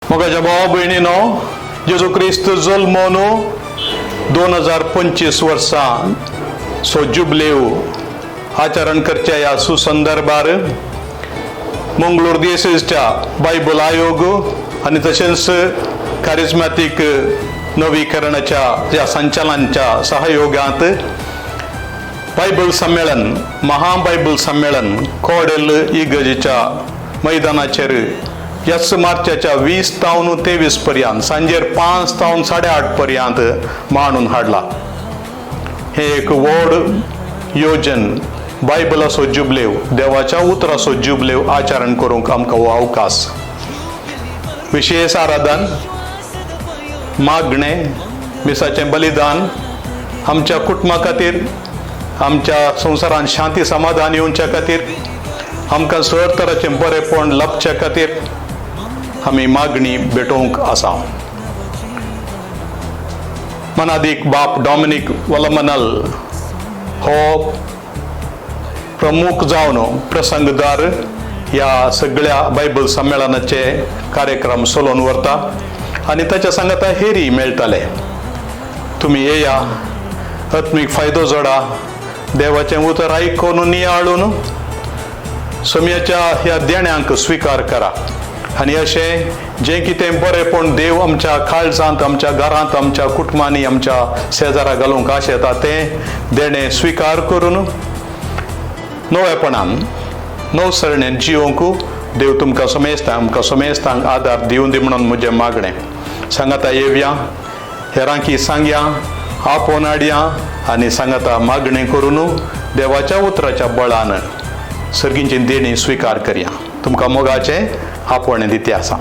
मोगाच्या भावा भयणीनो, जेजू क्रिस्त जल्मोन 2025 वर्सां सो जुबलेव आचरण करच्या ह्या सुसंदर्भार मंगळूर दिएसेसच्या बायबल आयोग आणि तसेच कारिस्मॅटिक नवीकरणाच्या या संचालनाच्या सहयोगात बायबल संमेलन महाबायबल संमेलन कोडेल इगर्जेच्या मैदानाचेर याच मार्चाच्या 20 ते 23 पर्यंत सांजेर 5 ते 8:30 पर्यंत मांडून हाडला. हे एक व्हड योजन बायबलाचो जुबलेव देवाच्या उतराचो जुबलेव आचरण करूंक आमकां हो अवकाश. विशेष आराधन, मागणे, मिसाचें बलिदान आमच्या कुटुंबा खातीर, आमच्या संवसारांत शांती समाधान येवच्या खातीर, आमकां सर तराचें बरेपण लाभच्या खातीर आमी मागणी भेटोवंक आसा. मनादीक बाप डॉमिनिक वलमनल हो प्रमुख जावन प्रसंगदार ह्या सगळ्या बायबल संमेलनाचे कार्यक्रम चलोवन व्हरता आनी ताच्या सांगाता हेरी मेळटले. तुमी येया, आत्मीक फायदो जोडा, देवाचें उतर आयकून नियाळून समयाच्या ह्या देण्यांक स्वीकार करा आनी अशें जें कितें बरेपण देव आमच्या काळजांत, आमच्या घरांत, आमच्या कुटुंबांनी, आमच्या शेजारा घालूंक आशेता तें देणें स्वीकार करून नवेपणान नवसरणेन जिवंक देव तुमकां समेस्तां आमकां समेस्तांक आदार दिवं दी म्हणून म्हजें मागणें. सांगाता येवया, हेरांकी सांगया, आपोवन हाडया आनी सांगाता मागणें करून देवाच्या उतराच्या बळान सर्गींची देणी स्वीकार करया. तुमकां मोगाचें आपोवणें दितें आसा.